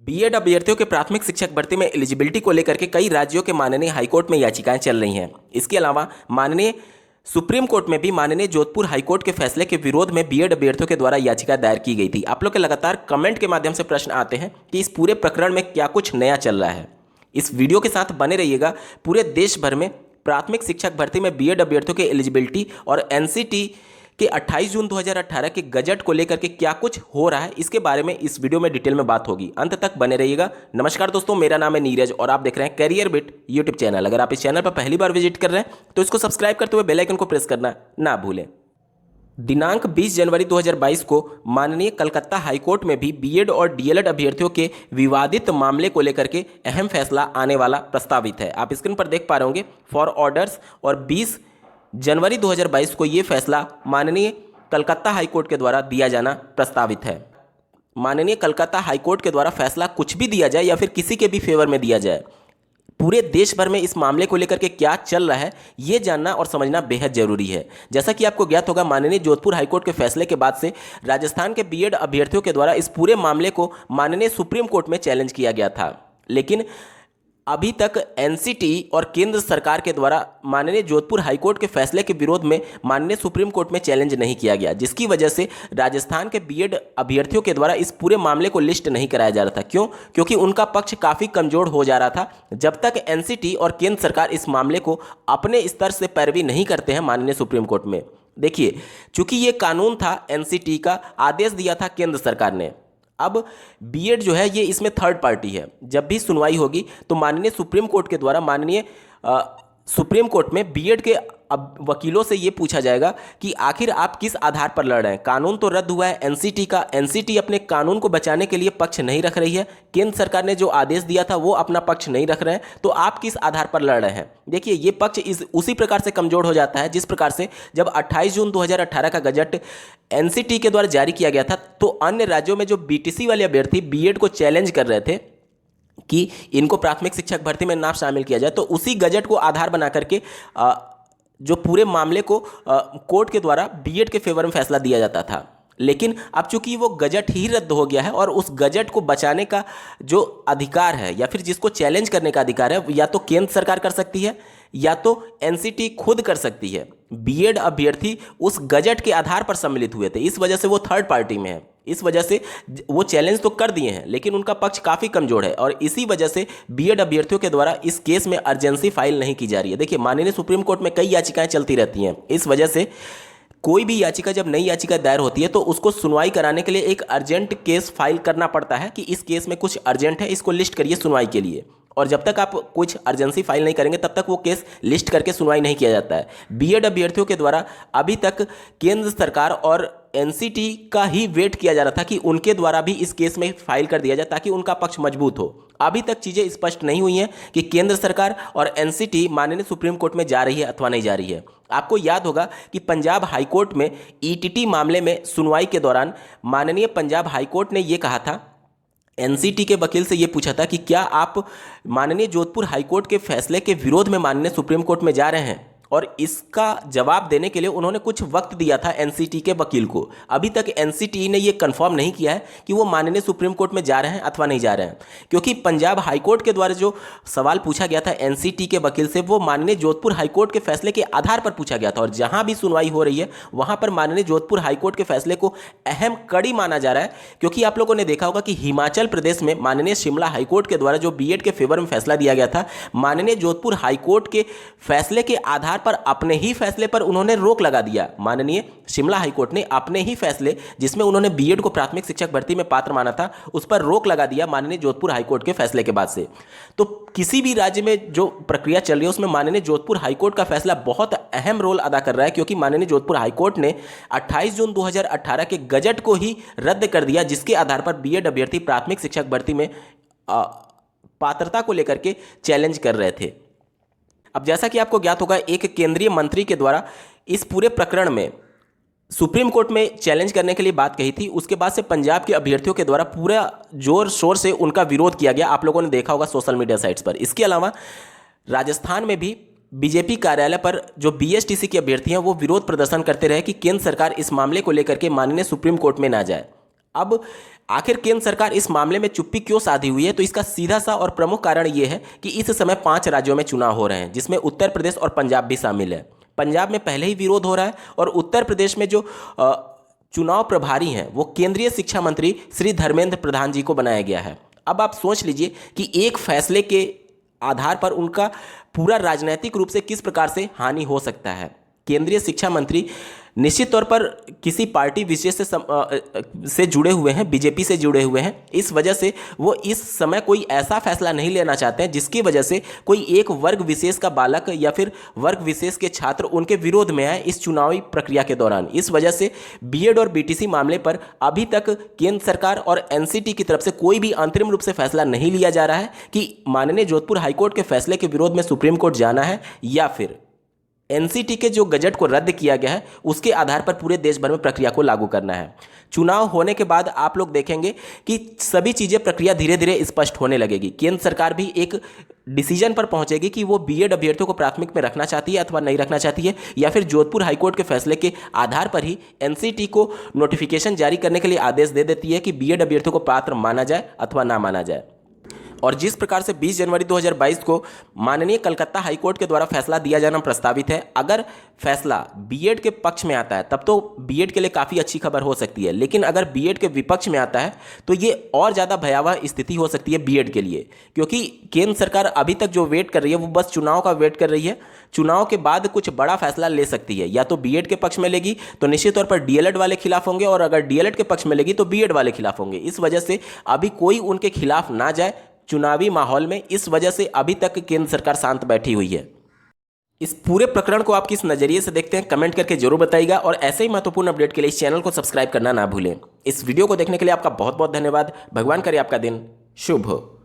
BEd अभ्यर्थियों के प्राथमिक शिक्षक भर्ती में एलिजिबिलिटी को लेकर के कई राज्यों के माननीय हाईकोर्ट में याचिकाएं चल रही हैं। इसके अलावा माननीय सुप्रीम कोर्ट में भी माननीय जोधपुर हाईकोर्ट के फैसले के विरोध में बीएड अभ्यर्थियों के द्वारा याचिका दायर की गई थी। आप लोग के लगातार कमेंट के माध्यम से प्रश्न आते हैं कि इस पूरे प्रकरण में क्या कुछ नया चल रहा है। इस वीडियो के साथ बने रहिएगा। पूरे देश भर में प्राथमिक शिक्षक भर्ती में बीएड अभ्यर्थियों के एलिजिबिलिटी और एनसीटी कि 28 जून 2018 के गजट को लेकर के क्या कुछ हो रहा है, इसके बारे में इस वीडियो में डिटेल में बात होगी। अंत तक बने रहिएगा। नमस्कार दोस्तों, मेरा नाम है नीरज और आप देख रहे हैं करियर बिट यूट्यूब चैनल। अगर आप इस चैनल पर पहली बार विजिट कर रहे हैं तो इसको सब्सक्राइब करते हुए बेल आइकन को प्रेस करना ना भूलें। दिनांक 20 जनवरी 2022 को माननीय कलकत्ता हाईकोर्ट में भी बीएड और डीएलएड अभ्यर्थियों के विवादित मामले को लेकर के अहम फैसला आने वाला प्रस्तावित है। आप स्क्रीन पर देख पा रहे होंगे फॉर ऑर्डर्स, और 20 जनवरी 2022 को ये फैसला माननीय कलकत्ता हाईकोर्ट के द्वारा दिया जाना प्रस्तावित है। माननीय कलकत्ता हाईकोर्ट के द्वारा फैसला कुछ भी दिया जाए या फिर किसी के भी फेवर में दिया जाए, पूरे देश भर में इस मामले को लेकर के क्या चल रहा है ये जानना और समझना बेहद जरूरी है। जैसा कि आपको ज्ञात होगा, माननीय जोधपुर हाईकोर्ट के फैसले के बाद से राजस्थान के बीएड अभ्यर्थियों के द्वारा इस पूरे मामले को माननीय सुप्रीम कोर्ट में चैलेंज किया गया था, लेकिन अभी तक एनसीटी और केंद्र सरकार के द्वारा माननीय जोधपुर हाईकोर्ट के फैसले के विरोध में माननीय सुप्रीम कोर्ट में चैलेंज नहीं किया गया, जिसकी वजह से राजस्थान के बीएड अभ्यर्थियों के द्वारा इस पूरे मामले को लिस्ट नहीं कराया जा रहा था। क्यों? क्योंकि उनका पक्ष काफ़ी कमजोर हो जा रहा था। जब तक एनसीटी और केंद्र सरकार इस मामले को अपने स्तर से पैरवी नहीं करते हैं माननीय सुप्रीम कोर्ट में। देखिए, चूंकि ये कानून था, एनसीटी का आदेश दिया था केंद्र सरकार ने। अब बीएड जो है ये इसमें थर्ड पार्टी है। जब भी सुनवाई होगी तो माननीय सुप्रीम कोर्ट के द्वारा माननीय सुप्रीम कोर्ट में बीएड के अब वकीलों से ये पूछा जाएगा कि आखिर आप किस आधार पर लड़ रहे हैं। कानून तो रद्द हुआ है एनसीटी का, एनसीटी अपने कानून को बचाने के लिए पक्ष नहीं रख रही है। केंद्र सरकार ने जो आदेश दिया था वो अपना पक्ष नहीं रख रहे हैं, तो आप किस आधार पर लड़ रहे हैं। देखिए, ये पक्ष उसी प्रकार से कमजोर हो जाता है जिस प्रकार से जब 28 जून 2018 का गजट एनसीटी के द्वारा जारी किया गया था, तो अन्य राज्यों में जो बीटीसी वाले अभ्यर्थी बीएड को चैलेंज कर रहे थे कि इनको प्राथमिक शिक्षक भर्ती में ना शामिल किया जाए, तो उसी गजट को आधार बना करके जो पूरे मामले को कोर्ट के द्वारा बीएड के फेवर में फैसला दिया जाता था। लेकिन अब चूंकि वो गजट ही रद्द हो गया है और उस गजट को बचाने का जो अधिकार है या फिर जिसको चैलेंज करने का अधिकार है, या तो केंद्र सरकार कर सकती है या तो एनसीटी खुद कर सकती है। बीएड अभ्यर्थी उस गजट के आधार पर सम्मिलित हुए थे, इस वजह से वो थर्ड पार्टी में है। इस वजह से वो चैलेंज तो कर दिए हैं, लेकिन उनका पक्ष काफ़ी कमजोर है और इसी वजह से बीएड अभ्यर्थियों के द्वारा इस केस में अर्जेंसी फाइल नहीं की जा रही है। देखिए, माननीय सुप्रीम कोर्ट में कई याचिकाएं चलती रहती हैं। इस वजह से कोई भी याचिका, जब नई याचिका दायर होती है तो उसको सुनवाई कराने के लिए एक अर्जेंट केस फाइल करना पड़ता है कि इस केस में कुछ अर्जेंट है, इसको लिस्ट करिए सुनवाई के लिए। और जब तक आप कुछ अर्जेंसी फाइल नहीं करेंगे तब तक वो केस लिस्ट करके सुनवाई नहीं किया जाता है। बीएड अभ्यर्थियों के द्वारा अभी तक केंद्र सरकार और एनसीटी का ही वेट किया जा रहा था कि उनके द्वारा भी इस केस में फाइल कर दिया जाए ताकि उनका पक्ष मजबूत हो। अभी तक चीज़ें स्पष्ट नहीं हुई हैं कि केंद्र सरकार और एनसीटी माननीय सुप्रीम कोर्ट में जा रही है अथवा नहीं जा रही है। आपको याद होगा कि पंजाब हाईकोर्ट में ईटीटी मामले में सुनवाई के दौरान माननीय पंजाब हाईकोर्ट ने यह कहा था, एनसीटी के वकील से यह पूछा था कि क्या आप माननीय जोधपुर हाईकोर्ट के फैसले के विरोध में माननीय सुप्रीम कोर्ट में जा रहे हैं, और इसका जवाब देने के लिए उन्होंने कुछ वक्त दिया था एनसीटी के वकील को। अभी तक एनसीटी ने यह कंफर्म नहीं किया है कि वो माननीय सुप्रीम कोर्ट में जा रहे हैं अथवा नहीं जा रहे हैं, क्योंकि पंजाब हाईकोर्ट के द्वारा जो सवाल पूछा गया था एनसीटी के वकील से, वो माननीय जोधपुर हाईकोर्ट के फैसले के आधार पर पूछा गया था। और जहां भी सुनवाई हो रही है वहां पर माननीय जोधपुर हाईकोर्ट के फैसले को अहम कड़ी माना जा रहा है, क्योंकि आप लोगों ने देखा होगा कि हिमाचल प्रदेश में माननीय शिमला हाईकोर्ट के द्वारा जो बीएड के फेवर में फैसला दिया गया था, माननीय जोधपुर हाईकोर्ट के फैसले के आधार पर अपने ही फैसले पर उन्होंने रोक लगा दिया। माननीय शिमला हाईकोर्ट ने अपने ही फैसले, जिसमें उन्होंने बीएड को प्राथमिक शिक्षक भर्ती में पात्र माना था, उस पर रोक लगा दिया माननीय जोधपुर हाईकोर्ट के फैसले के बाद से। तो किसी भी राज्य में जो प्रक्रिया चल रही है उसमें माननीय जोधपुर हाईकोर्ट का फैसला बहुत अहम रोल अदा कर रहा है, क्योंकि माननीय जोधपुर हाईकोर्ट ने 28 जून 2018 के गजट को ही रद्द कर दिया, जिसके आधार पर बीएड अभ्यर्थी प्राथमिक शिक्षक भर्ती में पात्रता को लेकर के चैलेंज कर रहे थे। अब जैसा कि आपको ज्ञात होगा, एक केंद्रीय मंत्री के द्वारा इस पूरे प्रकरण में सुप्रीम कोर्ट में चैलेंज करने के लिए बात कही थी। उसके बाद से पंजाब के अभ्यर्थियों के द्वारा पूरा जोर शोर से उनका विरोध किया गया, आप लोगों ने देखा होगा सोशल मीडिया साइट्स पर। इसके अलावा राजस्थान में भी बीजेपी कार्यालय पर जो बीएसटीसी के अभ्यर्थी हैं वो विरोध प्रदर्शन करते रहे कि केंद्र सरकार इस मामले को लेकर के माननीय सुप्रीम कोर्ट में ना जाए। अब आखिर केंद्र सरकार इस मामले में चुप्पी क्यों साधी हुई है? तो इसका सीधा सा और प्रमुख कारण ये है कि इस समय 5 राज्यों में चुनाव हो रहे हैं, जिसमें उत्तर प्रदेश और पंजाब भी शामिल है। पंजाब में पहले ही विरोध हो रहा है और उत्तर प्रदेश में जो चुनाव प्रभारी हैं वो केंद्रीय शिक्षा मंत्री श्री धर्मेंद्र प्रधान जी को बनाया गया है। अब आप सोच लीजिए कि एक फैसले के आधार पर उनका पूरा राजनीतिक रूप से किस प्रकार से हानि हो सकता है। केंद्रीय शिक्षा मंत्री निश्चित तौर पर किसी पार्टी विशेष से जुड़े हुए हैं, बीजेपी से जुड़े हुए हैं। इस वजह से वो इस समय कोई ऐसा फैसला नहीं लेना चाहते हैं जिसकी वजह से कोई एक वर्ग विशेष का बालक या फिर वर्ग विशेष के छात्र उनके विरोध में आए इस चुनावी प्रक्रिया के दौरान। इस वजह से बीएड और बीटीसी मामले पर अभी तक केंद्र सरकार और एनसीटी की तरफ से कोई भी अंतरिम रूप से फैसला नहीं लिया जा रहा है कि माननीय जोधपुर हाईकोर्ट के फैसले के विरोध में सुप्रीम कोर्ट जाना है या फिर एनसीटी के जो गजट को रद्द किया गया है उसके आधार पर पूरे देश भर में प्रक्रिया को लागू करना है। चुनाव होने के बाद आप लोग देखेंगे कि सभी चीज़ें प्रक्रिया धीरे धीरे स्पष्ट होने लगेगी। केंद्र सरकार भी एक डिसीजन पर पहुंचेगी कि वो बीएड अभ्यर्थियों को प्राथमिक में रखना चाहती है अथवा नहीं रखना चाहती है, या फिर जोधपुर हाईकोर्ट के फैसले के आधार पर ही एनसीटी को नोटिफिकेशन जारी करने के लिए आदेश दे देती है कि बीएड अभ्यर्थियों को पात्र माना जाए अथवा ना माना जाए। और जिस प्रकार से 20 जनवरी 2022 को माननीय कलकत्ता हाईकोर्ट के द्वारा फैसला दिया जाना प्रस्तावित है, अगर फैसला बीएड के पक्ष में आता है तब तो बीएड के लिए काफ़ी अच्छी खबर हो सकती है, लेकिन अगर बीएड के विपक्ष में आता है तो ये और ज़्यादा भयावह स्थिति हो सकती है बीएड के लिए, क्योंकि केंद्र सरकार अभी तक जो वेट कर रही है वो बस चुनाव का वेट कर रही है। चुनाव के बाद कुछ बड़ा फैसला ले सकती है, या तो बीएड के पक्ष में लेगी तो निश्चित तौर पर डीएलएड वाले खिलाफ होंगे, और अगर डीएलएड के पक्ष में लेगी तो बीएड वाले खिलाफ होंगे। इस वजह से अभी कोई उनके खिलाफ ना जाए चुनावी माहौल में, इस वजह से अभी तक केंद्र सरकार शांत बैठी हुई है। इस पूरे प्रकरण को आप किस नज़रिए से देखते हैं कमेंट करके जरूर बताइएगा, और ऐसे ही महत्वपूर्ण अपडेट के लिए इस चैनल को सब्सक्राइब करना ना भूलें। इस वीडियो को देखने के लिए आपका बहुत बहुत धन्यवाद। भगवान करे आपका दिन शुभ हो।